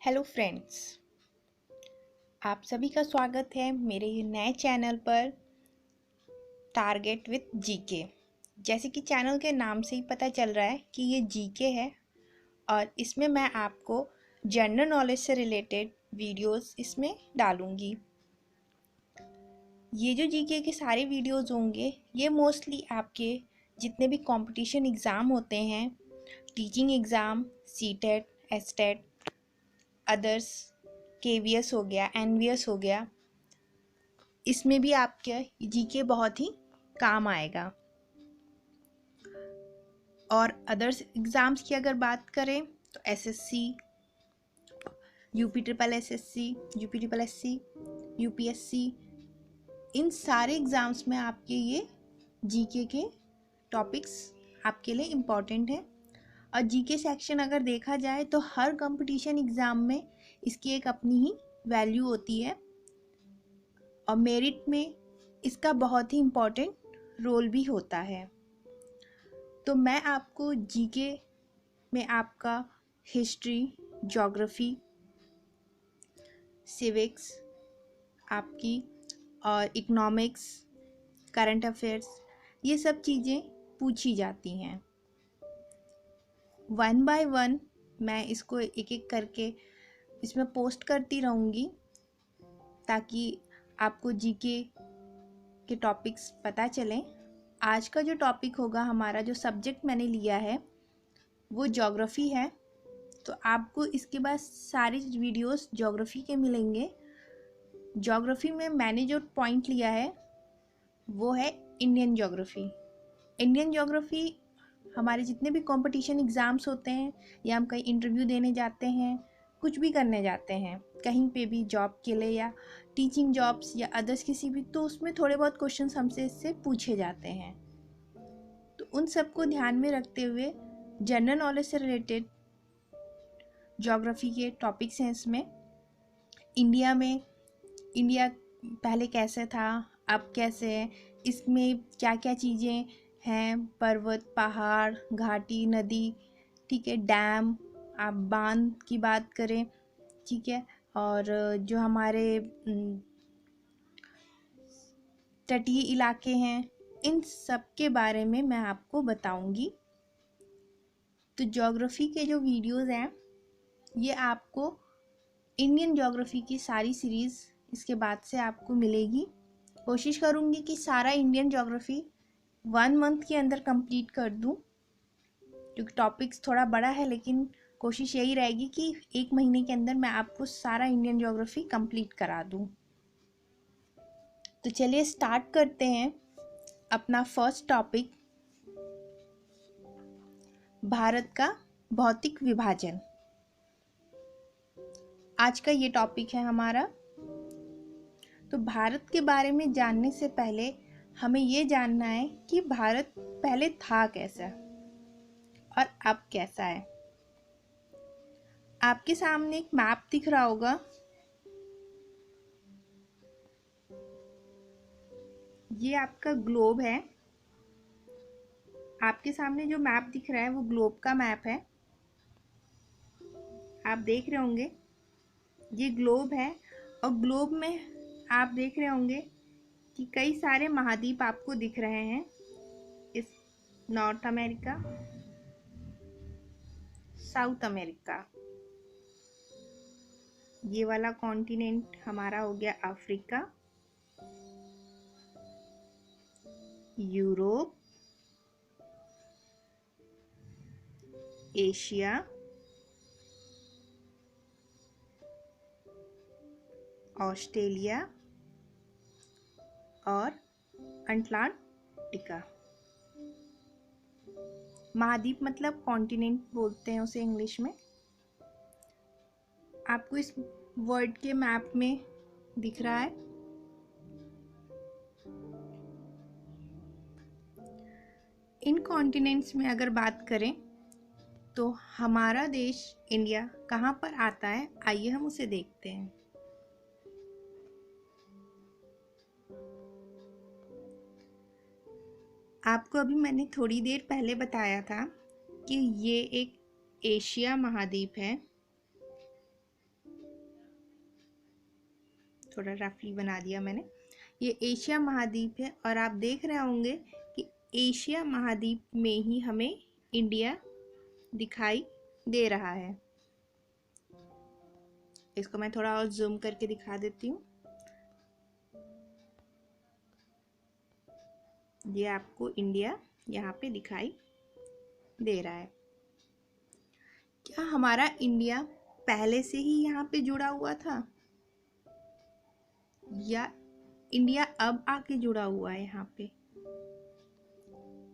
Hello friends, आप सभी का स्वागत है मेरे ये नए चैनल पर टारगेट विथ जीके। जैसे कि चैनल के नाम से ही पता चल रहा है कि ये जीके है और इसमें मैं आपको जनरल नॉलेज से रिलेटेड वीडियोस इसमें डालूंगी। ये जो जीके के सारे वीडियोस होंगे ये मोस्टली आपके जितने भी कंपटीशन एग्ज़ाम होते हैं, teaching exam, CTET, STET, others, KVS हो गया, एनवीएस हो गया, इसमें भी आपके जीके बहुत ही काम आएगा। और अदर्स एग्ज़ाम्स की अगर बात करें तो SSC, UP triple SSC, UP triple SC, UPSC, इन सारे एग्ज़ाम्स में आपके ये जीके के टॉपिक्स आपके लिए इम्पॉर्टेंट है। और जीके सेक्शन अगर देखा जाए तो हर कंपटीशन एग्ज़ाम में इसकी एक अपनी ही वैल्यू होती है और मेरिट में इसका बहुत ही इम्पॉर्टेंट रोल भी होता है। तो मैं आपको जीके में आपका हिस्ट्री, ज्योग्राफी, सिविक्स, आपकी और इकोनॉमिक्स, करंट अफेयर्स, ये सब चीज़ें पूछी जाती हैं। वन बाय वन मैं इसको एक एक करके इसमें पोस्ट करती रहूँगी ताकि आपको जीके के टॉपिक्स पता चलें। आज का जो टॉपिक होगा, हमारा जो सब्जेक्ट मैंने लिया है वो ज्योग्राफी है, तो आपको इसके बाद सारे वीडियोस ज्योग्राफी के मिलेंगे। ज्योग्राफी में मैंने जो पॉइंट लिया है वो है इंडियन ज्योग्राफी। इंडियन ज्योग्राफी हमारे जितने भी कंपटीशन एग्ज़ाम्स होते हैं या हम कहीं इंटरव्यू देने जाते हैं, कुछ भी करने जाते हैं कहीं पे भी जॉब के लिए या टीचिंग जॉब्स या अदर्स किसी भी, तो उसमें थोड़े बहुत क्वेश्चंस हमसे इससे पूछे जाते हैं। तो उन सबको ध्यान में रखते हुए जनरल नॉलेज से रिलेटेड ज्योग्राफी के टॉपिक्स हैं इसमें। इंडिया पहले कैसे था, अब कैसे है, इसमें क्या क्या चीज़ें हैं, पर्वत, पहाड़, घाटी, नदी, ठीक है, डैम, आप बांध की बात करें, ठीक है, और जो हमारे तटीय इलाके हैं, इन सब के बारे में मैं आपको बताऊंगी। तो ज्योग्राफी के जो वीडियोस हैं ये आपको इंडियन ज्योग्राफी की सारी सीरीज़ इसके बाद से आपको मिलेगी। कोशिश करूँगी कि सारा इंडियन ज्योग्राफी 1 मंथ के अंदर कंप्लीट कर दूँ, क्योंकि टॉपिक्स थोड़ा बड़ा है, लेकिन कोशिश यही रहेगी कि 1 महीने के अंदर मैं आपको सारा इंडियन ज्योग्राफी कंप्लीट करा दूँ। तो चलिए स्टार्ट करते हैं अपना फर्स्ट टॉपिक, भारत का भौतिक विभाजन। आज का ये टॉपिक है हमारा। तो भारत के बारे में जानने से पहले हमें ये जानना है कि भारत पहले था कैसा और अब कैसा है। आपके सामने एक मैप दिख रहा होगा, ये आपका ग्लोब है। आपके सामने जो मैप दिख रहा है वो ग्लोब का मैप है, आप देख रहे होंगे ये ग्लोब है। और ग्लोब में आप देख रहे होंगे कि कई सारे महाद्वीप आपको दिख रहे हैं। इस नॉर्थ अमेरिका, साउथ अमेरिका, ये वाला कॉन्टिनेंट हमारा हो गया अफ्रीका, यूरोप, एशिया, ऑस्ट्रेलिया और अंटार्कटिका। महाद्वीप मतलब कॉन्टिनेंट बोलते हैं उसे इंग्लिश में। आपको इस वर्ल्ड के मैप में दिख रहा है। इन कॉन्टिनेंट्स में अगर बात करें तो हमारा देश इंडिया कहाँ पर आता है, आइए हम उसे देखते हैं। आपको अभी मैंने थोड़ी देर पहले बताया था कि ये एक एशिया महाद्वीप है थोड़ा रफली बना दिया मैंने। ये एशिया महाद्वीप है और आप देख रहे होंगे कि एशिया महाद्वीप में ही हमें इंडिया दिखाई दे रहा है। इसको मैं थोड़ा और जूम करके दिखा देती हूँ। ये आपको इंडिया यहाँ पे दिखाई दे रहा है। क्या हमारा इंडिया पहले से ही यहाँ पे जुड़ा हुआ था या इंडिया अब आके जुड़ा हुआ है यहाँ पे?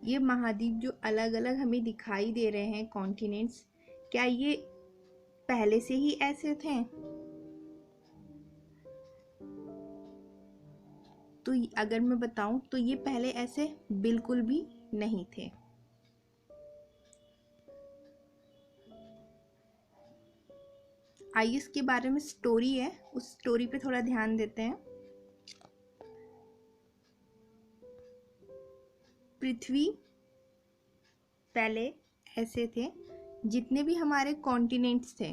ये महाद्वीप जो अलग अलग हमें दिखाई दे रहे हैं, कॉन्टिनेंट्स, क्या ये पहले से ही ऐसे थे? तो अगर मैं बताऊं तो ये पहले ऐसे बिल्कुल भी नहीं थे। आइए इसके बारे में स्टोरी है, उस स्टोरी पे थोड़ा ध्यान देते हैं। पृथ्वी पहले ऐसे थे, जितने भी हमारे कॉन्टिनेंट्स थे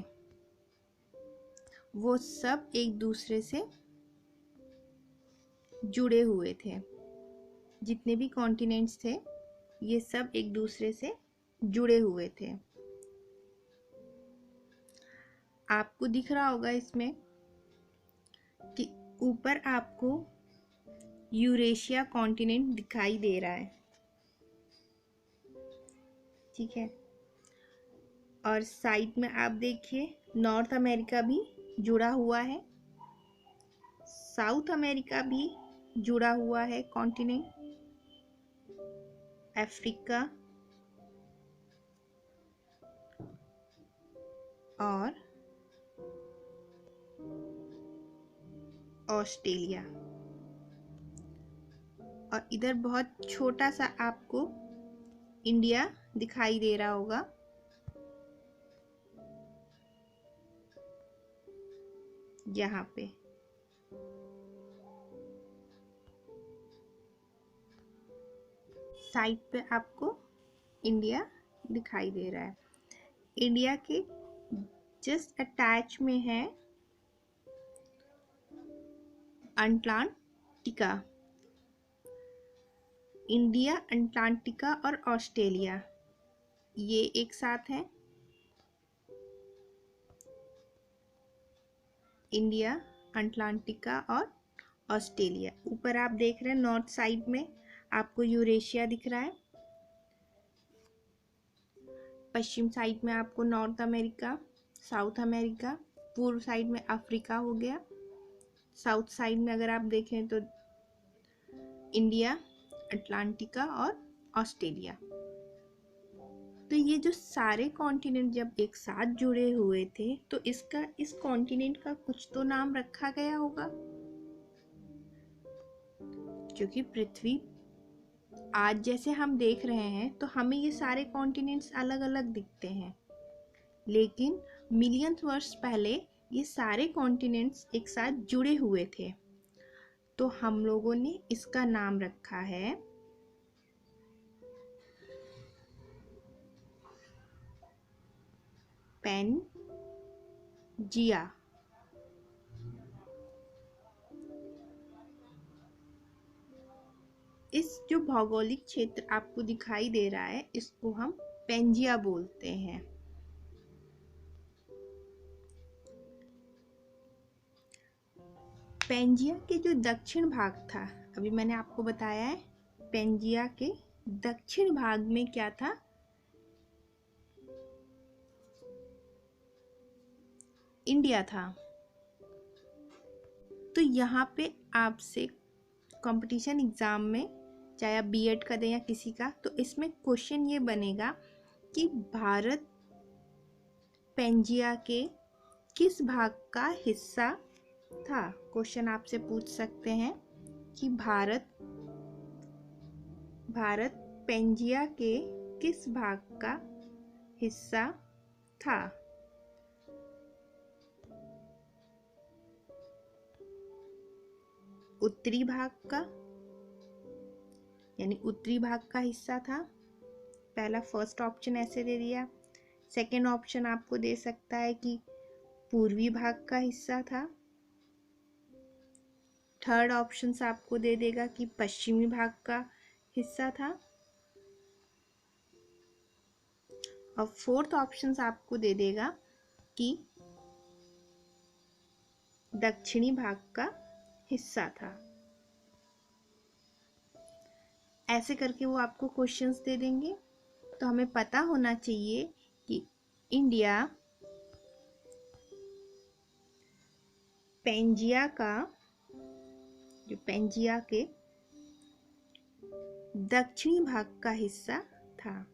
वो सब एक दूसरे से जुड़े हुए थे। जितने भी कॉन्टिनेंट्स थे ये सब एक दूसरे से जुड़े हुए थे। आपको दिख रहा होगा इसमें कि ऊपर आपको यूरेशिया कॉन्टिनेंट दिखाई दे रहा है, ठीक है। और साइड में आप देखिए नॉर्थ अमेरिका भी जुड़ा हुआ है, साउथ अमेरिका भी जुड़ा हुआ है कॉन्टिनेंट, अफ्रीका और ऑस्ट्रेलिया। और इधर बहुत छोटा सा आपको इंडिया दिखाई दे रहा होगा। यहाँ पे साइड पे आपको इंडिया दिखाई दे रहा है। इंडिया के जस्ट अटैच में है अंटार्कटिका। इंडिया, अंटार्कटिका और ऑस्ट्रेलिया ये एक साथ है। इंडिया, अंटार्कटिका और ऑस्ट्रेलिया। ऊपर आप देख रहे हैं नॉर्थ साइड में आपको यूरेशिया दिख रहा है, पश्चिम साइड में आपको नॉर्थ अमेरिका, साउथ अमेरिका, पूर्व साइड में अफ्रीका हो गया, साउथ साइड में अगर आप देखें तो इंडिया, अटलांटिका और ऑस्ट्रेलिया। तो ये जो सारे कॉन्टिनेंट जब एक साथ जुड़े हुए थे तो इस कॉन्टिनेंट का कुछ तो नाम रखा गया होगा, क्योंकि पृथ्वी आज जैसे हम देख रहे हैं तो हमें ये सारे कॉन्टिनेंट्स अलग अलग दिखते हैं, लेकिन मिलियंस वर्ष पहले ये सारे कॉन्टिनेंट्स एक साथ जुड़े हुए थे। तो हम लोगों ने इसका नाम रखा है पैंजिया। इस जो भौगोलिक क्षेत्र आपको दिखाई दे रहा है इसको हम पैंजिया बोलते हैं। पैंजिया के जो दक्षिण भाग था, अभी मैंने आपको बताया है पैंजिया के दक्षिण भाग में क्या था, इंडिया था। तो यहाँ पे आपसे कंपटीशन एग्जाम में चाहे आप बीएड का दें या किसी का, तो इसमें क्वेश्चन ये बनेगा कि भारत पैंजिया के किस भाग का हिस्सा था। क्वेश्चन आपसे पूछ सकते हैं कि भारत पैंजिया के किस भाग का हिस्सा था। उत्तरी भाग का, यानी उत्तरी भाग का हिस्सा था। पहला फर्स्ट ऑप्शन ऐसे दे दिया। सेकंड ऑप्शन आपको दे सकता है कि पूर्वी भाग का हिस्सा था, थर्ड ऑप्शन आपको दे देगा कि पश्चिमी भाग का हिस्सा था, और फोर्थ ऑप्शन आपको दे देगा कि दक्षिणी भाग का हिस्सा था। ऐसे करके वो आपको क्वेश्चंस दे देंगे। तो हमें पता होना चाहिए कि इंडिया पेंजिया का, जो पेंजिया के दक्षिणी भाग का हिस्सा था,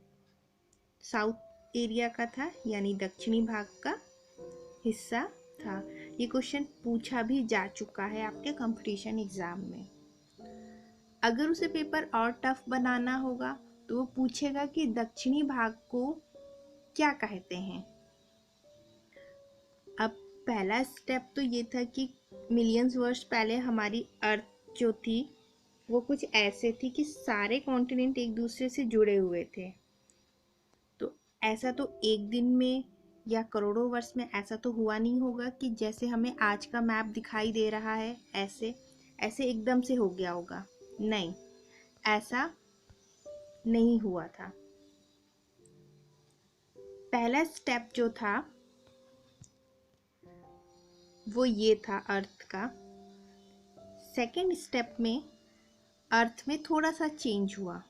साउथ एरिया का था, यानी दक्षिणी भाग का हिस्सा था। ये क्वेश्चन पूछा भी जा चुका है आपके कंपटीशन एग्जाम में। अगर उसे पेपर और टफ बनाना होगा तो वो पूछेगा कि दक्षिणी भाग को क्या कहते हैं। अब पहला स्टेप तो ये था कि मिलियंस वर्ष पहले हमारी अर्थ जो थी वो कुछ ऐसे थी कि सारे कॉन्टिनेंट एक दूसरे से जुड़े हुए थे। तो ऐसा तो एक दिन में या करोड़ों वर्ष में ऐसा तो हुआ नहीं होगा कि जैसे हमें आज का मैप दिखाई दे रहा है ऐसे ऐसे एकदम से हो गया होगा। नहीं, ऐसा नहीं हुआ था। पहला स्टेप जो था वो ये था अर्थ का। सेकंड स्टेप में अर्थ में थोड़ा सा चेंज हुआ।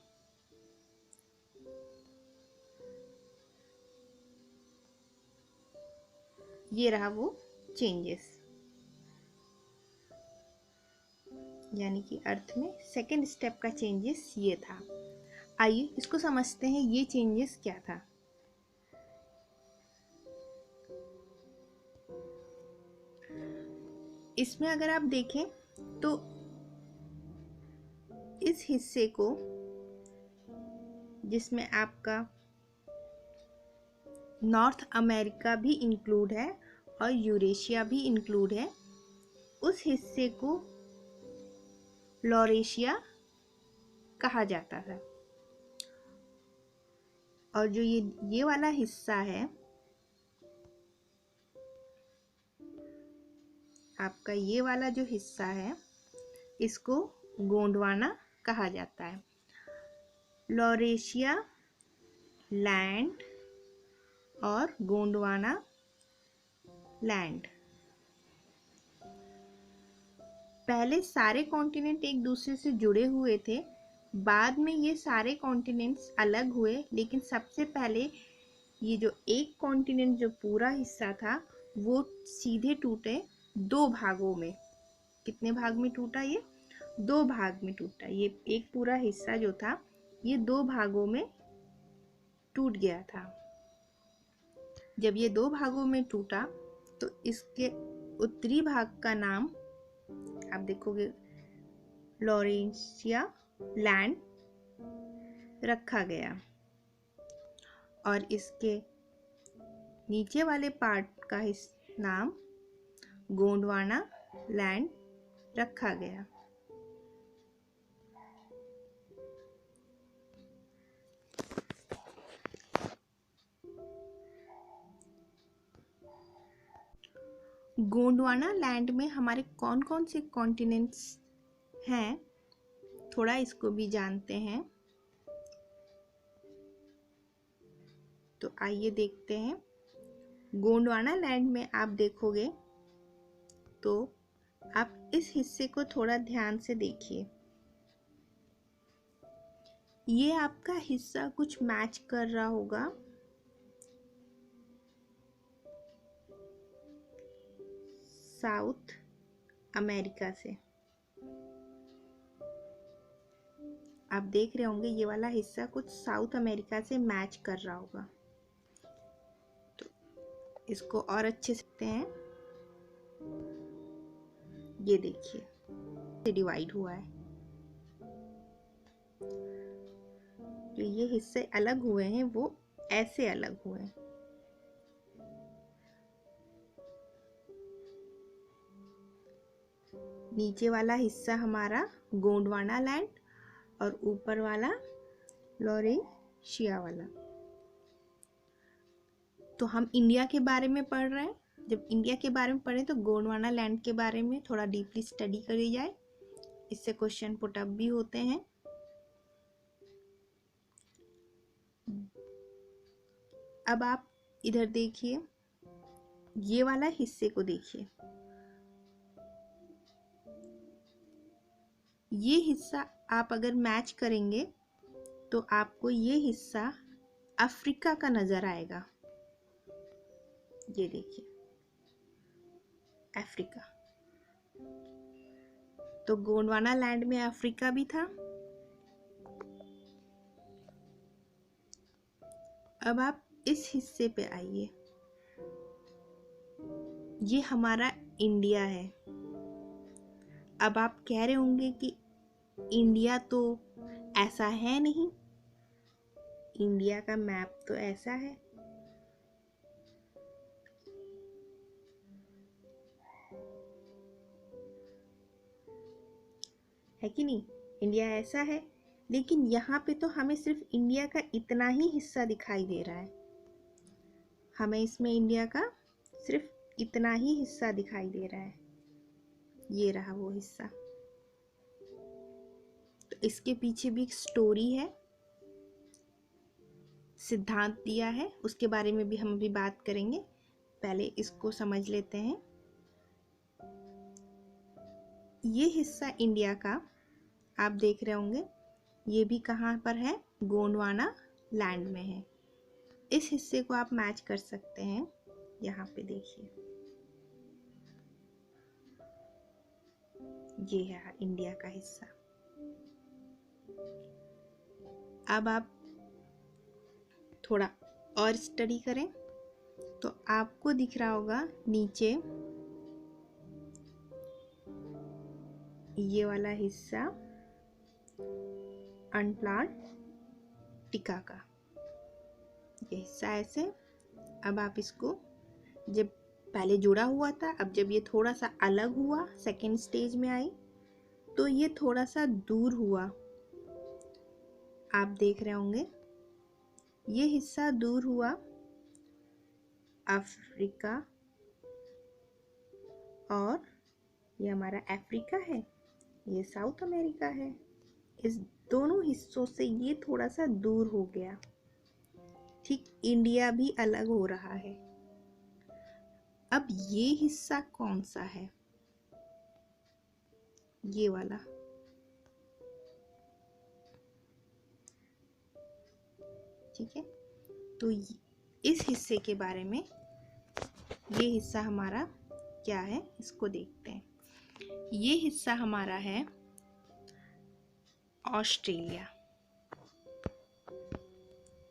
ये रहा वो चेंजेस, यानी कि अर्थ में सेकंड स्टेप का चेंजेस ये था। आइए इसको समझते हैं, ये चेंजेस क्या था। इसमें अगर आप देखें तो इस हिस्से को, जिसमें आपका नॉर्थ अमेरिका भी इंक्लूड है और यूरेशिया भी इंक्लूड है, उस हिस्से को लॉरेशिया कहा जाता था। और जो ये वाला हिस्सा है आपका, ये वाला जो हिस्सा है इसको गोंडवाना कहा जाता है। लॉरेशिया लैंड और गोंडवाना लैंड। पहले सारे कॉन्टिनेंट एक दूसरे से जुड़े हुए थे, बाद में ये सारे कॉन्टिनेंट्स अलग हुए, लेकिन सबसे पहले ये जो एक कॉन्टिनेंट जो पूरा हिस्सा था वो सीधे टूटे दो भागों में। कितने भाग में टूटा? ये दो भाग में टूटा। ये एक पूरा हिस्सा जो था ये दो भागों में टूट गया था। जब ये दो भागों में टूटा तो इसके उत्तरी भाग का नाम आप देखोगे लॉरेशिया लैंड रखा गया, और इसके नीचे वाले पार्ट का नाम गोंडवाना लैंड रखा गया। गोंडवाना लैंड में हमारे कौन कौन से कॉन्टिनेंट्स हैं, थोड़ा इसको भी जानते हैं। तो आइए देखते हैं। गोंडवाना लैंड में आप देखोगे तो आप इस हिस्से को थोड़ा ध्यान से देखिए। ये आपका हिस्सा कुछ मैच कर रहा होगा साउथ अमेरिका से। आप देख रहे होंगे ये वाला हिस्सा कुछ साउथ अमेरिका से मैच कर रहा होगा। तो इसको और अच्छे से हैं, ये देखिए डिवाइड हुआ है। जो ये हिस्से अलग हुए हैं वो ऐसे अलग हुए हैं। नीचे वाला हिस्सा हमारा गोंडवाना लैंड और ऊपर वाला लॉरेशिया वाला। तो हम इंडिया के बारे में पढ़ रहे हैं। जब इंडिया के बारे में पढ़ें तो गोंडवाना लैंड के बारे में थोड़ा डीपली स्टडी करी जाए। इससे क्वेश्चन पुट अप भी होते हैं। अब आप इधर देखिए, ये वाला हिस्से को देखिए, ये हिस्सा आप अगर मैच करेंगे तो आपको ये हिस्सा अफ्रीका का नजर आएगा। ये देखिए अफ्रीका, तो गोंडवाना लैंड में अफ्रीका भी था। अब आप इस हिस्से पे आइए, ये हमारा इंडिया है। अब आप कह रहे होंगे कि इंडिया तो ऐसा है नहीं, इंडिया का मैप तो ऐसा है कि नहीं, इंडिया ऐसा है। लेकिन यहाँ पे तो हमें सिर्फ इंडिया का इतना ही हिस्सा दिखाई दे रहा है, हमें इसमें इंडिया का सिर्फ इतना ही हिस्सा दिखाई दे रहा है। ये रहा वो हिस्सा। तो इसके पीछे भी एक स्टोरी है, सिद्धांत दिया है, उसके बारे में भी हम अभी बात करेंगे। पहले इसको समझ लेते हैं। ये हिस्सा इंडिया का आप देख रहे होंगे, ये भी कहाँ पर है, गोंडवाना लैंड में है। इस हिस्से को आप मैच कर सकते हैं, यहाँ पे देखिए ये है इंडिया का हिस्सा। अब आप थोड़ा और स्टडी करें तो आपको दिख रहा होगा नीचे ये वाला हिस्सा अंटार्कटिका का, ये हिस्सा ऐसे। अब आप इसको, जब पहले जुड़ा हुआ था, अब जब ये थोड़ा सा अलग हुआ, सेकेंड स्टेज में आई, तो ये थोड़ा सा दूर हुआ। आप देख रहे होंगे ये हिस्सा दूर हुआ अफ्रीका, और ये हमारा अफ्रीका है, ये साउथ अमेरिका है। इस दोनों हिस्सों से ये थोड़ा सा दूर हो गया। ठीक, इंडिया भी अलग हो रहा है। अब ये हिस्सा कौन सा है, ये वाला। ठीक है, तो इस हिस्से के बारे में, ये हिस्सा हमारा क्या है इसको देखते हैं। ये हिस्सा हमारा है ऑस्ट्रेलिया,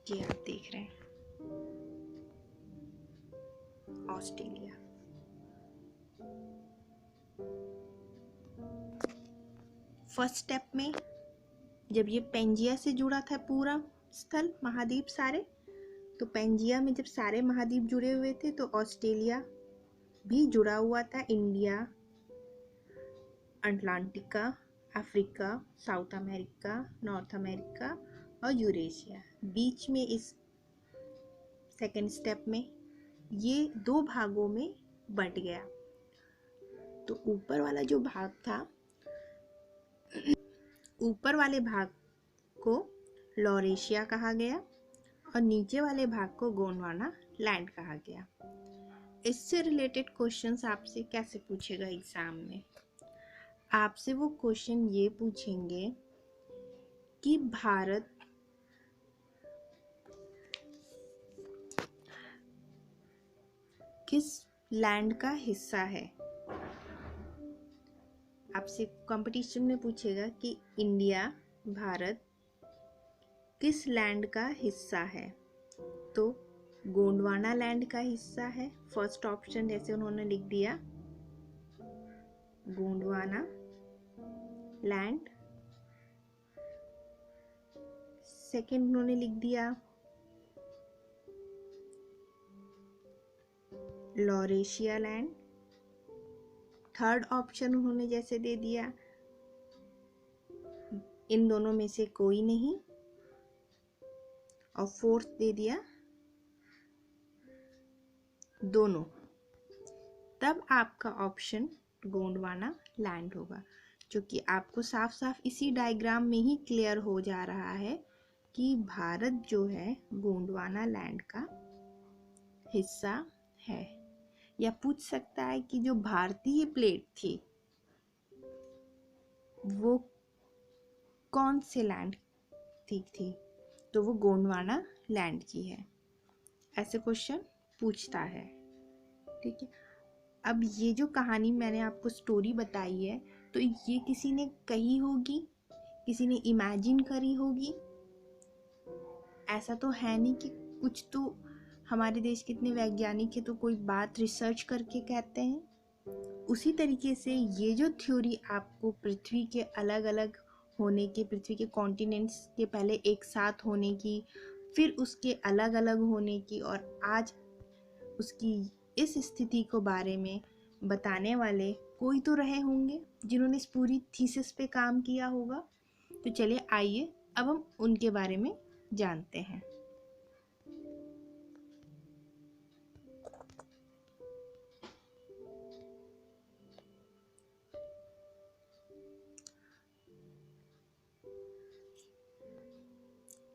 ये आप देख रहे हैं ऑस्ट्रेलिया। फर्स्ट स्टेप में जब ये पेंजिया से जुड़ा था पूरा स्थल, महाद्वीप सारे, तो पेंजिया में जब सारे महाद्वीप जुड़े हुए थे तो ऑस्ट्रेलिया भी जुड़ा हुआ था, India, Atlantica, Africa, south America, north America और यूरेशिया। बीच में इस सेकेंड स्टेप में ये दो भागों में बंट गया। तो ऊपर वाला जो भाग था, ऊपर वाले भाग को लॉरेशिया कहा गया और नीचे वाले भाग को गोंडवाना लैंड कहा गया। इससे रिलेटेड क्वेश्चंस आपसे कैसे पूछेगा एग्जाम में, आपसे वो क्वेश्चन ये पूछेंगे कि भारत किस लैंड का हिस्सा है। आपसे कंपटीशन में पूछेगा कि इंडिया, भारत किस लैंड का हिस्सा है, तो गोंडवाना लैंड का हिस्सा है। फर्स्ट ऑप्शन जैसे उन्होंने लिख दिया गोंडवाना लैंड, सेकंड उन्होंने लिख दिया लॉरेशिया लैंड, थर्ड ऑप्शन उन्होंने जैसे दे दिया इन दोनों में से कोई नहीं, और फोर्थ दे दिया दोनों। तब आपका ऑप्शन गोंडवाना लैंड होगा। जो कि आपको साफ साफ इसी डायग्राम में ही क्लियर हो जा रहा है कि भारत जो है गोंडवाना लैंड का हिस्सा है। या पूछ सकता है कि जो भारतीय प्लेट थी वो कौन से लैंड थी, तो वो गोंडवाना लैंड की है। ऐसे क्वेश्चन पूछता है। ठीक है, अब ये जो कहानी मैंने आपको स्टोरी बताई है, तो ये किसी ने कही होगी, किसी ने इमेजिन करी होगी। ऐसा तो है नहीं कि कुछ तो हमारे देश के इतने वैज्ञानिक है तो कोई बात रिसर्च करके कहते हैं। उसी तरीके से ये जो थ्योरी आपको पृथ्वी के अलग अलग होने के, पृथ्वी के कॉन्टिनेंट्स के पहले एक साथ होने की, फिर उसके अलग अलग होने की, और आज उसकी इस स्थिति को बारे में बताने वाले कोई तो रहे होंगे जिन्होंने इस पूरी थीसिस पे काम किया होगा। तो चलिए आइए अब हम उनके बारे में जानते हैं।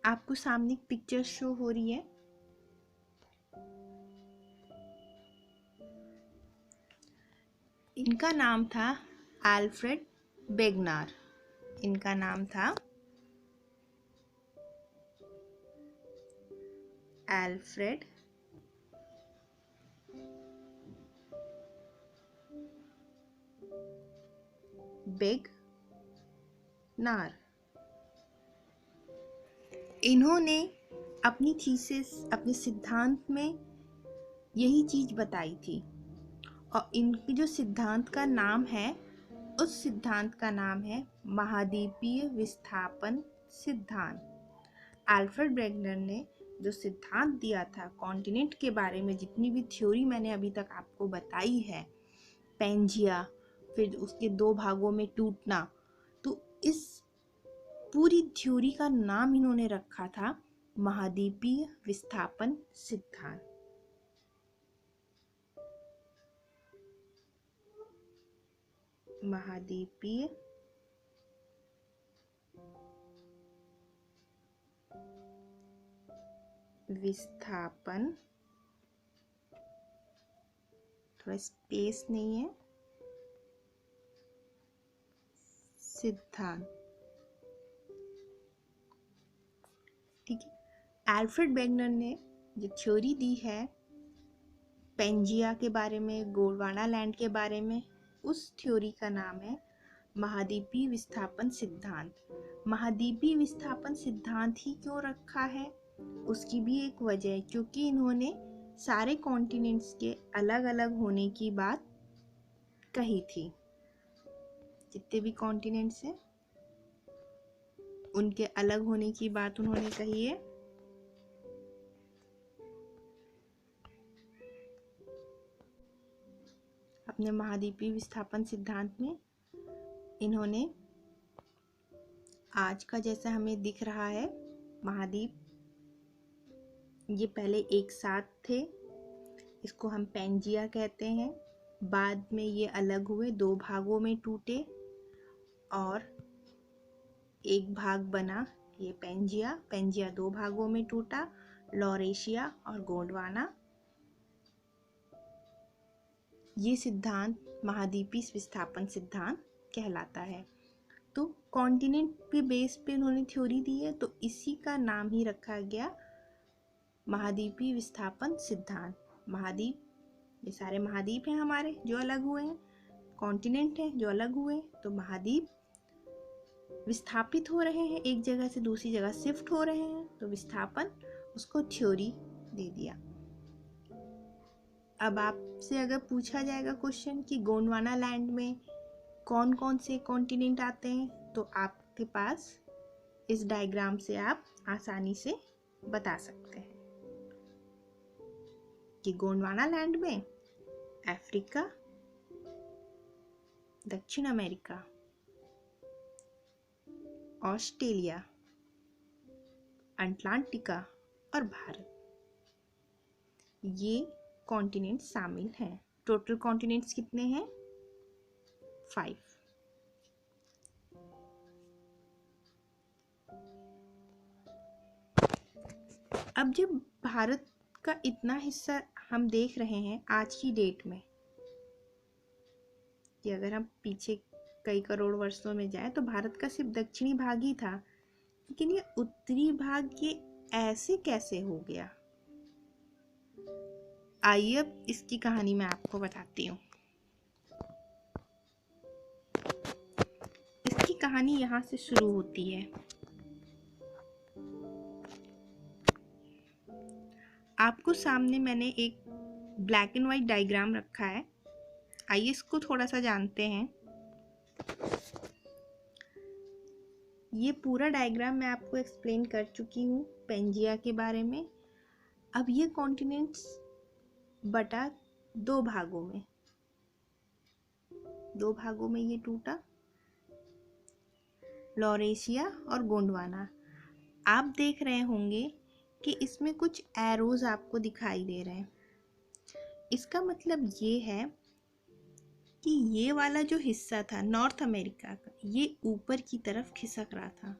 आपको सामने एक पिक्चर शो हो रही है। इनका नाम था अल्फ्रेड वेगनर। इनका नाम था अल्फ्रेड वेगनर। इन्होंने अपनी थीसिस, अपने सिद्धांत में यही चीज बताई थी, और इनके जो सिद्धांत का नाम है, उस सिद्धांत का नाम है महाद्वीपीय विस्थापन सिद्धांत। अल्फ्रेड वेगनर ने जो सिद्धांत दिया था कॉन्टिनेंट के बारे में, जितनी भी थ्योरी मैंने अभी तक आपको बताई है, पेंजिया, फिर उसके दो भागों में टूटना, तो इस पूरी थ्योरी का नाम इन्होंने रखा था महाद्वीपीय विस्थापन सिद्धांत। महाद्वीपीय विस्थापन, थोड़ा स्पेस नहीं है, सिद्धांत। ठीक है, अल्फ्रेड वेगनर ने जो थ्योरी दी है पेंजिया के बारे में, गोंडवाना लैंड के बारे में, उस थ्योरी का नाम है महाद्वीपीय विस्थापन सिद्धांत। महाद्वीपीय विस्थापन सिद्धांत ही क्यों रखा है, उसकी भी एक वजह है, क्योंकि इन्होंने सारे कॉन्टिनेंट्स के अलग अलग होने की बात कही थी। जितने भी कॉन्टिनेंट्स हैं उनके अलग होने की बात उन्होंने कही है। अपने महाद्वीपीय विस्थापन सिद्धांत में इन्होंने आज का जैसा हमें दिख रहा है महाद्वीप, ये पहले एक साथ थे, इसको हम पेंजिया कहते हैं। बाद में ये अलग हुए, दो भागों में टूटे और एक भाग बना ये पेंजिया। पेंजिया दो भागों में टूटा, लॉरेशिया और गोंडवाना। ये सिद्धांत महाद्वीपीय विस्थापन सिद्धांत कहलाता है। तो कॉन्टिनेंट के बेस पे उन्होंने थ्योरी दी है, तो इसी का नाम ही रखा गया महाद्वीपीय विस्थापन सिद्धांत। महाद्वीप, ये सारे महाद्वीप हैं हमारे जो अलग हुए हैं, कॉन्टिनेंट हैं जो अलग हुए, तो महाद्वीप विस्थापित हो रहे हैं, एक जगह से दूसरी जगह शिफ्ट हो रहे हैं, तो विस्थापन, उसको थ्योरी दे दिया। अब आपसे अगर पूछा जाएगा क्वेश्चन कि गोंडवाना लैंड में कौन कौन से कॉन्टिनेंट आते हैं, तो आपके पास इस डायग्राम से आप आसानी से बता सकते हैं कि गोंडवाना लैंड में अफ्रीका, दक्षिण अमेरिका, ऑस्ट्रेलिया, अटलांटिका और भारत, ये कॉन्टिनेंट शामिल हैं। टोटल कॉन्टिनेंट्स कितने हैं? 5। अब जब भारत का इतना हिस्सा हम देख रहे हैं आज की डेट में, कि अगर हम पीछे कई करोड़ वर्षों में जाएं तो भारत का सिर्फ दक्षिणी भाग ही था, लेकिन ये उत्तरी भाग ये ऐसे कैसे हो गया? आइए अब इसकी कहानी मैं आपको बताती हूँ। इसकी कहानी यहाँ से शुरू होती है। आपको सामने मैंने एक ब्लैक एंड वाइट डायग्राम रखा है, आइए इसको थोड़ा सा जानते हैं। ये पूरा डायग्राम मैं आपको एक्सप्लेन कर चुकी हूँ पेंजिया के बारे में। अब ये कॉन्टिनेंट्स बटा दो भागों में ये टूटा, लॉरेशिया और गोंडवाना। आप देख रहे होंगे कि इसमें कुछ एरोज आपको दिखाई दे रहे हैं। इसका मतलब ये है कि ये वाला जो हिस्सा था नॉर्थ अमेरिका का, ये ऊपर की तरफ खिसक रहा था।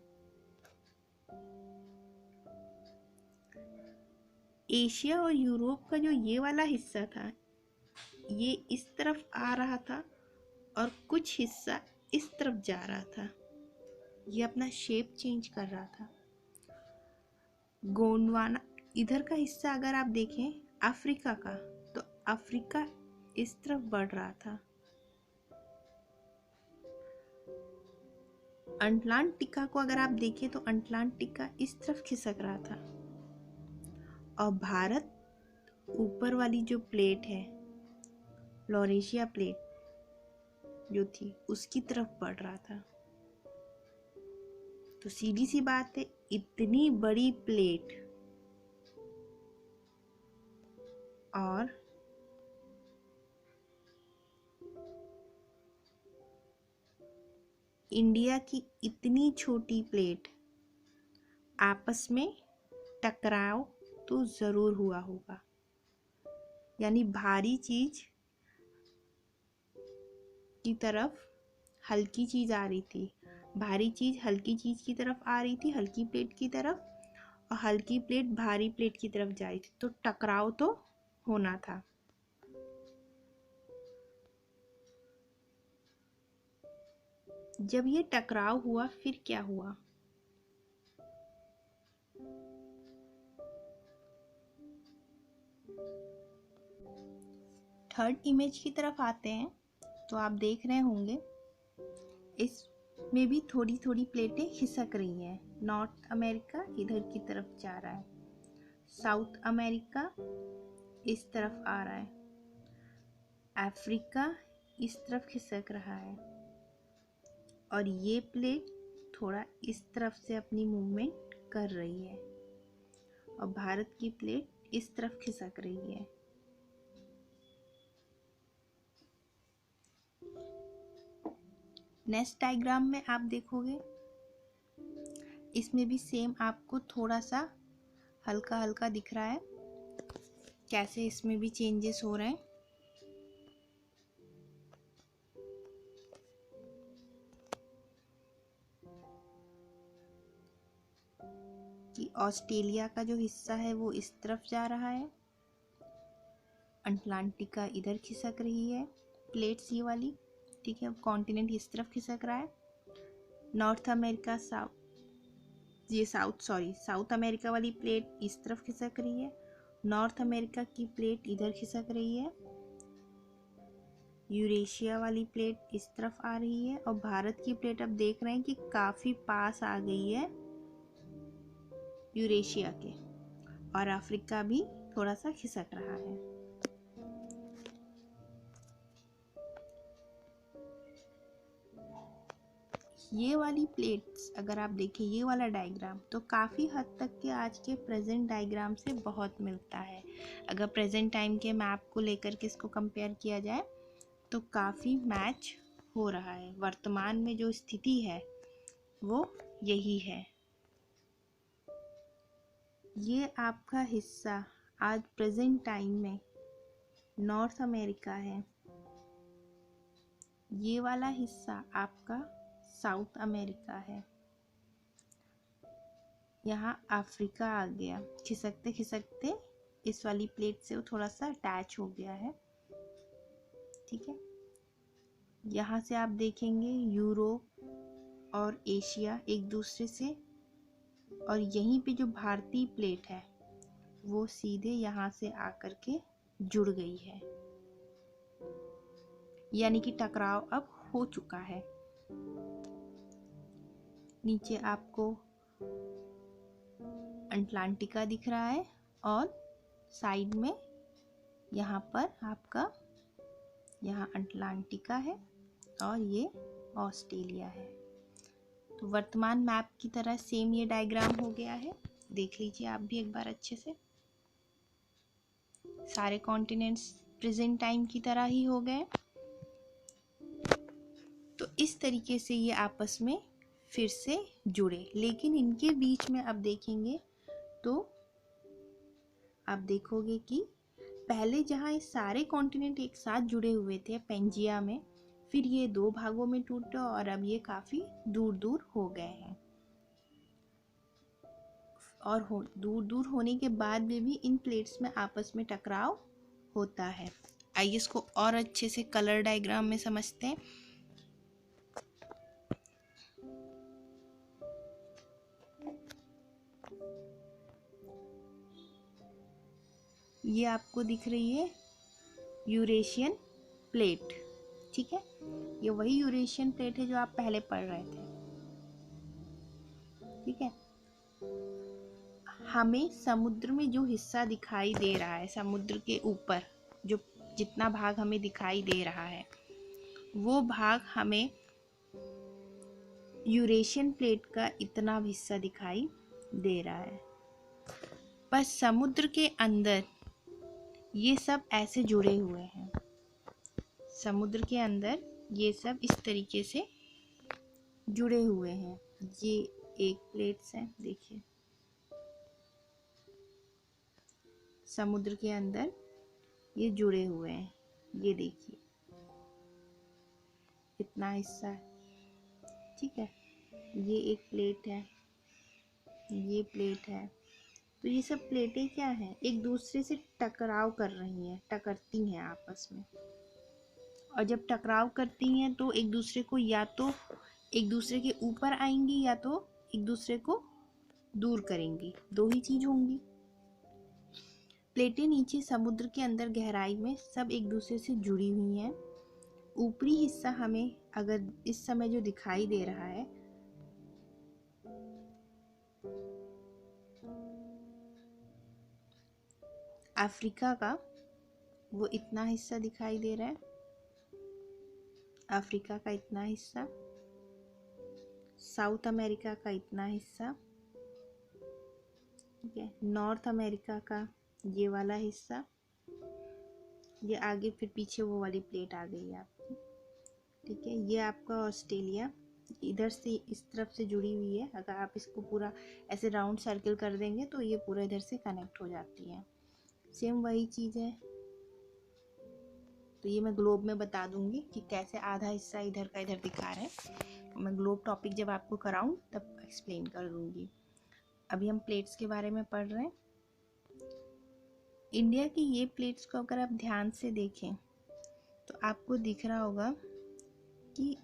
एशिया और यूरोप का जो ये वाला हिस्सा था ये इस तरफ आ रहा था और कुछ हिस्सा इस तरफ जा रहा था। ये अपना शेप चेंज कर रहा था। गोंडवाना इधर का हिस्सा अगर आप देखें अफ्रीका का, तो अफ्रीका इस तरफ बढ़ रहा था। अटलांटिका को अगर आप देखें तो अटलांटिका इस तरफ खिसक रहा था और भारत ऊपर वाली जो प्लेट है लॉरेशिया प्लेट जो थी उसकी तरफ बढ़ रहा था। तो सीधी सी बात है, इतनी बड़ी प्लेट और इंडिया की इतनी छोटी प्लेट आपस में टकराव तो जरूर हुआ होगा। यानी भारी चीज की तरफ हल्की चीज आ रही थी, भारी चीज हल्की चीज की तरफ आ रही थी, हल्की प्लेट की तरफ, और हल्की प्लेट भारी प्लेट की तरफ जा रही थी, तो टकराव तो होना था। जब ये टकराव हुआ फिर क्या हुआ? थर्ड इमेज की तरफ आते हैं तो आप देख रहे होंगे इसमें भी थोड़ी थोड़ी प्लेटें खिसक रही हैं। नॉर्थ अमेरिका इधर की तरफ जा रहा है, साउथ अमेरिका इस तरफ आ रहा है, अफ्रीका इस तरफ खिसक रहा है और ये प्लेट थोड़ा इस तरफ से अपनी मूवमेंट कर रही है और भारत की प्लेट इस तरफ खिसक रही है। नेक्स्ट डायग्राम में आप देखोगे इसमें भी सेम आपको थोड़ा सा हल्का हल्का दिख रहा है, कैसे इसमें भी चेंजेस हो रहे हैं। कि ऑस्ट्रेलिया का जो हिस्सा है वो इस तरफ जा रहा है, अटलांटिका इधर खिसक रही है प्लेट्स ये वाली, ठीक है, कॉन्टिनेंट इस तरफ खिसक रहा है। नॉर्थ अमेरिका साउथ अमेरिका वाली प्लेट इस तरफ खिसक रही है, नॉर्थ अमेरिका की प्लेट इधर खिसक रही है, यूरेशिया वाली प्लेट इस तरफ आ रही है और भारत की प्लेट अब देख रहे हैं कि काफ़ी पास आ गई है यूरेशिया के, और अफ्रीका भी थोड़ा सा खिसक रहा है। ये वाली प्लेट्स अगर आप देखें ये वाला डायग्राम तो काफ़ी हद तक के आज के प्रेजेंट डायग्राम से बहुत मिलता है। अगर प्रेजेंट टाइम के मैप को लेकर के इसको कंपेयर किया जाए तो काफ़ी मैच हो रहा है। वर्तमान में जो स्थिति है वो यही है। ये आपका हिस्सा आज प्रेजेंट टाइम में नॉर्थ अमेरिका है, ये वाला हिस्सा आपका साउथ अमेरिका है। यहाँ अफ्रीका आ गया। खिसकते खिसकते इस वाली प्लेट से वो थोड़ा सा अटैच हो गया है। ठीक है, यहाँ से आप देखेंगे यूरोप और एशिया एक दूसरे से, और यहीं पे जो भारतीय प्लेट है वो सीधे यहाँ से आकर के जुड़ गई है, यानी कि टकराव अब हो चुका है। नीचे आपको अटलांटिका दिख रहा है और साइड में यहाँ पर आपका यहाँ अटलांटिका है और ये ऑस्ट्रेलिया है। तो वर्तमान मैप की तरह सेम ये डायग्राम हो गया है। देख लीजिए आप भी एक बार अच्छे से। सारे कॉन्टिनेंट्स प्रेजेंट टाइम की तरह ही हो गए। तो इस तरीके से ये आपस में फिर से जुड़े, लेकिन इनके बीच में अब देखेंगे तो आप देखोगे कि पहले जहाँ ये सारे कॉन्टिनेंट एक साथ जुड़े हुए थे पेंजिया में, फिर ये दो भागों में टूटे और अब ये काफ़ी दूर दूर हो गए हैं। और दूर दूर होने के बाद में भी इन प्लेट्स में आपस में टकराव होता है। आइए इसको और अच्छे से कलर डायग्राम में समझते हैं। ये आपको दिख रही है यूरेशियन प्लेट। ठीक है, ये वही यूरेशियन प्लेट है जो आप पहले पढ़ रहे थे। ठीक है, हमें समुद्र में जो हिस्सा दिखाई दे रहा है, समुद्र के ऊपर जो जितना भाग हमें दिखाई दे रहा है, वो भाग हमें यूरेशियन प्लेट का इतना हिस्सा दिखाई दे रहा है। पर समुद्र के अंदर ये सब ऐसे जुड़े हुए हैं। समुद्र के अंदर ये सब इस तरीके से जुड़े हुए हैं। ये एक प्लेट्स हैं, देखिए समुद्र के अंदर ये जुड़े हुए हैं। ये देखिए इतना हिस्सा है। ठीक है, ये एक प्लेट है, ये प्लेट है। तो ये सब प्लेटें क्या हैं, एक दूसरे से टकराव कर रही हैं, टकरती हैं आपस में। और जब टकराव करती हैं तो एक दूसरे को या तो एक दूसरे के ऊपर आएंगी या तो एक दूसरे को दूर करेंगी, दो ही चीज होंगी। प्लेटें नीचे समुद्र के अंदर गहराई में सब एक दूसरे से जुड़ी हुई हैं। ऊपरी हिस्सा हमें अगर इस समय जो दिखाई दे रहा है, अफ्रीका का, वो इतना हिस्सा दिखाई दे रहा है, अफ्रीका का इतना हिस्सा, साउथ अमेरिका का इतना हिस्सा, ठीक है, नॉर्थ अमेरिका का ये वाला हिस्सा, ये आगे फिर पीछे वो वाली प्लेट आ गई आपकी। ठीक है, ये आपका ऑस्ट्रेलिया इधर से इस तरफ से जुड़ी हुई है। अगर आप इसको पूरा ऐसे राउंड सर्कल कर देंगे तो ये पूरा इधर से कनेक्ट हो जाती है। सेम वही चीज़ है। तो ये मैं ग्लोब में बता दूंगी कि कैसे आधा हिस्सा इधर का इधर दिखा रहे हैं। मैं ग्लोब टॉपिक जब आपको कराऊं तब एक्सप्लेन कर दूंगी। अभी हम प्लेट्स के बारे में पढ़ रहे हैं। इंडिया की ये प्लेट्स को अगर आप ध्यान से देखें तो आपको दिख रहा होगा कि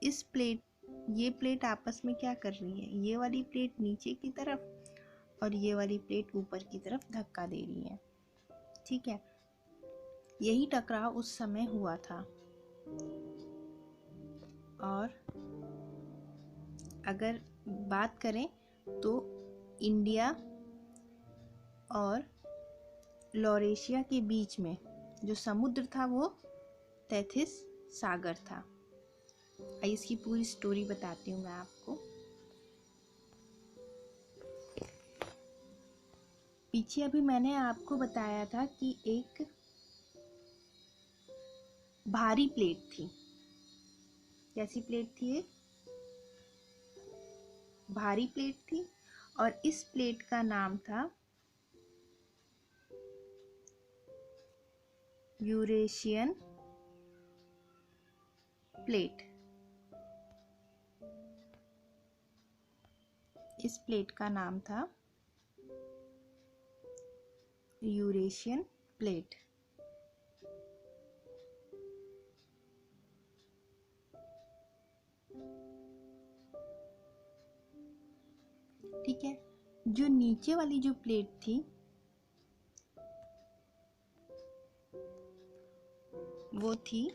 ये प्लेट आपस में क्या कर रही है। ये वाली प्लेट नीचे की तरफ और ये वाली प्लेट ऊपर की तरफ धक्का दे रही है। ठीक है, यही टकराव उस समय हुआ था। और अगर बात करें तो इंडिया और लॉरेशिया के बीच में जो समुद्र था वो तैथिस सागर था। आइए इसकी पूरी स्टोरी बताती हूँ मैं आपको। पीछे अभी मैंने आपको बताया था कि एक भारी प्लेट थी। कैसी प्लेट थी? एक भारी प्लेट थी और इस प्लेट का नाम था यूरेशियन प्लेट। इस प्लेट का नाम था यूरेशियन प्लेट। ठीक है, जो नीचे वाली जो प्लेट थी वो थी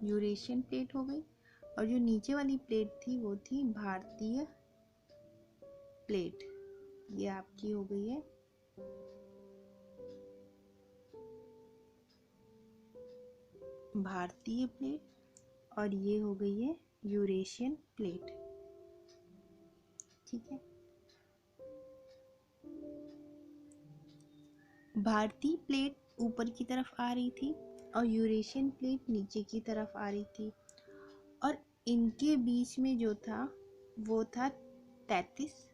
यूरेशियन प्लेट हो गई, और जो नीचे वाली प्लेट थी वो थी भारतीय प्लेट। ये आपकी हो गई है भारतीय प्लेट, और ये हो गई है यूरेशियन प्लेट। ठीक है, भारतीय प्लेट ऊपर की तरफ आ रही थी और यूरेशियन प्लेट नीचे की तरफ आ रही थी, और इनके बीच में जो था वो था 33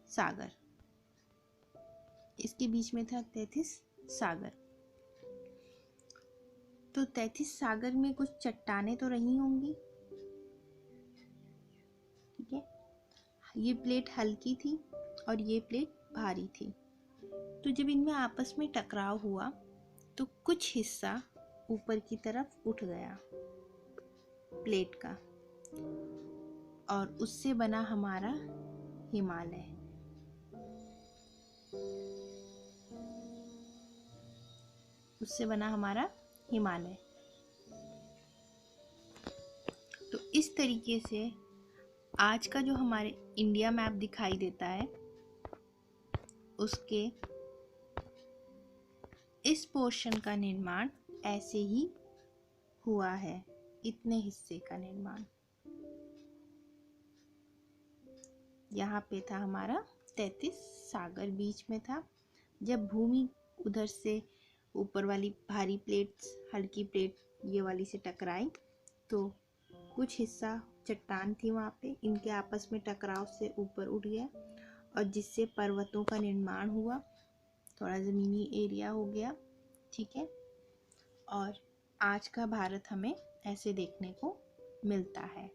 सागर। इसके बीच में था 33 सागर। तो 33 सागर में कुछ चट्टानें तो रही होंगी। ठीक है, ये प्लेट हल्की थी और ये प्लेट भारी थी। तो जब इनमें आपस में टकराव हुआ तो कुछ हिस्सा ऊपर की तरफ उठ गया प्लेट का, और उससे बना हमारा हिमालय। उससे बना हमारा हिमालय। तो इस तरीके से आज का जो हमारे इंडिया मैप दिखाई देता है उसके इस पोर्शन का निर्माण ऐसे ही हुआ है, इतने हिस्से का निर्माण। यहाँ पे था हमारा 33 सागर बीच में था। जब भूमि उधर से ऊपर वाली भारी प्लेट्स हल्की प्लेट ये वाली से टकराई तो कुछ हिस्सा चट्टान थी वहाँ पे, इनके आपस में टकराव से ऊपर उठ गया और जिससे पर्वतों का निर्माण हुआ, थोड़ा ज़मीनी एरिया हो गया। ठीक है, और आज का भारत हमें ऐसे देखने को मिलता है।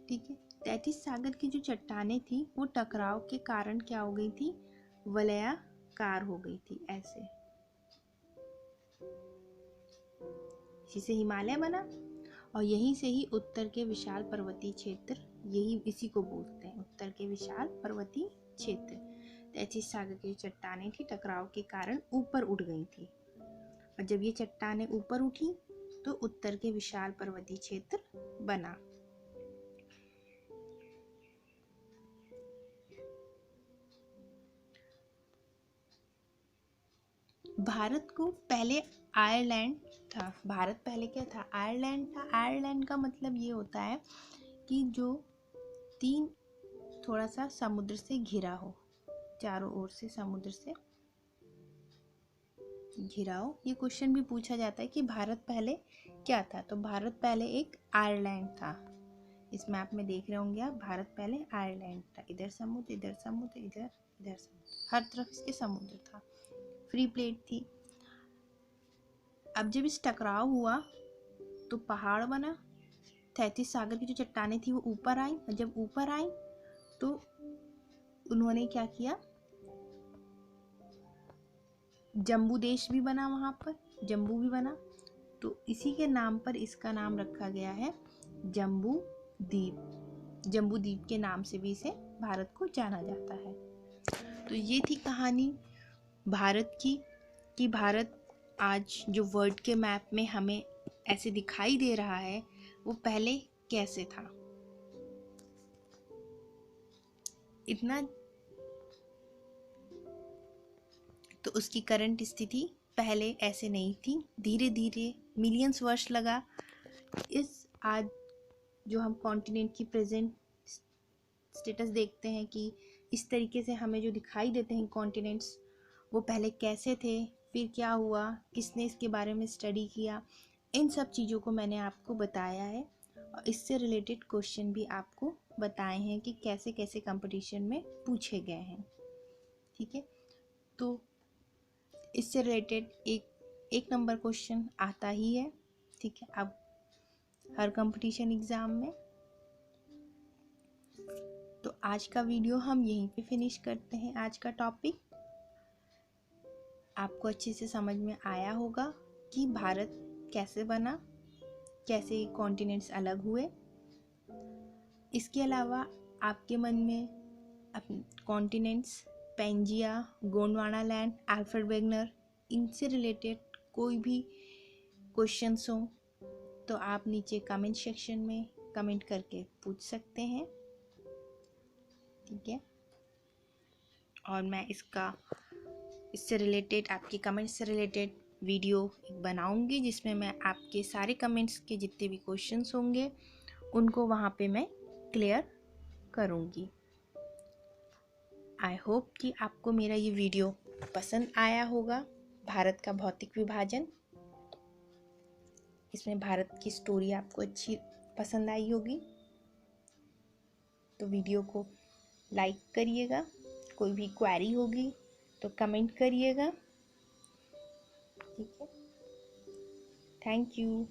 ठीक है, 33 सागर की जो चट्टानें थी वो टकराव के कारण क्या हो गई थी, वलयाकार हो गई थी ऐसे, इसी से हिमालय बना। और यहीं से ही उत्तर के विशाल पर्वतीय क्षेत्र, यही इसी को बोलते हैं उत्तर के विशाल पर्वतीय क्षेत्र। 33 सागर की चट्टानें थी टकराव के कारण ऊपर उठ गई थी, और जब ये चट्टानें ऊपर उठी तो उत्तर के विशाल पर्वतीय क्षेत्र बना। भारत को पहले आयरलैंड था। भारत पहले क्या था, आयरलैंड था। आयरलैंड का मतलब ये होता है कि जो तीन थोड़ा सा समुद्र से घिरा हो, चारों ओर से समुद्र से घिरा हो। ये क्वेश्चन भी पूछा जाता है कि भारत पहले क्या था, तो भारत पहले एक आयरलैंड था। इस मैप में देख रहे होंगे आप, भारत पहले आयरलैंड था। इधर समुद्र, इधर समुद्र, इधर इधर समुद्र, हर तरफ इसके समुद्र था, फ्री प्लेट थी। अब जब इस टकराव हुआ तो पहाड़ बना। 33 सागर की जो चट्टानें थी वो ऊपर आई, और जब ऊपर आई तो उन्होंने क्या किया, जम्बू देश भी बना, वहाँ पर जम्बू भी बना। तो इसी के नाम पर इसका नाम रखा गया है जम्बू द्वीप। जम्बू द्वीप के नाम से भी इसे भारत को जाना जाता है। तो ये थी कहानी भारत की, कि भारत आज जो वर्ल्ड के मैप में हमें ऐसे दिखाई दे रहा है वो पहले कैसे था। इतना तो उसकी करंट स्थिति पहले ऐसे नहीं थी। धीरे धीरे मिलियंस वर्ष लगा इस आज जो हम कॉन्टिनेंट की प्रेजेंट स्टेटस देखते हैं कि इस तरीके से हमें जो दिखाई देते हैं कॉन्टिनेंट्स, वो पहले कैसे थे, फिर क्या हुआ, किसने इसके बारे में स्टडी किया, इन सब चीज़ों को मैंने आपको बताया है। और इससे रिलेटेड क्वेश्चन भी आपको बताए हैं कि कैसे कैसे कंपटीशन में पूछे गए हैं। ठीक है, तो इससे रिलेटेड एक नंबर क्वेश्चन आता ही है। ठीक है, अब हर कंपटीशन एग्ज़ाम में। तो आज का वीडियो हम यहीं पे फिनिश करते हैं। आज का टॉपिक आपको अच्छे से समझ में आया होगा कि भारत कैसे बना, कैसे कॉन्टिनेंट्स अलग हुए। इसके अलावा आपके मन में continents Pangaea, Gondwana land, Alfred Wegener, इनसे रिलेटेड कोई भी क्वेश्चंस हो तो आप नीचे कमेंट सेक्शन में कमेंट करके पूछ सकते हैं। ठीक है, और मैं इससे रिलेटेड, आपके कमेंट्स से रिलेटेड वीडियो बनाऊंगी जिसमें मैं आपके सारे कमेंट्स के जितने भी क्वेश्चंस होंगे उनको वहाँ पे मैं क्लियर करूँगी। आई होप कि आपको मेरा ये वीडियो पसंद आया होगा। भारत का भौतिक विभाजन, इसमें भारत की स्टोरी आपको अच्छी पसंद आई होगी। तो वीडियो को लाइक करिएगा, कोई भी क्वेरी होगी तो कमेंट करिएगा। ठीक है, थैंक यू।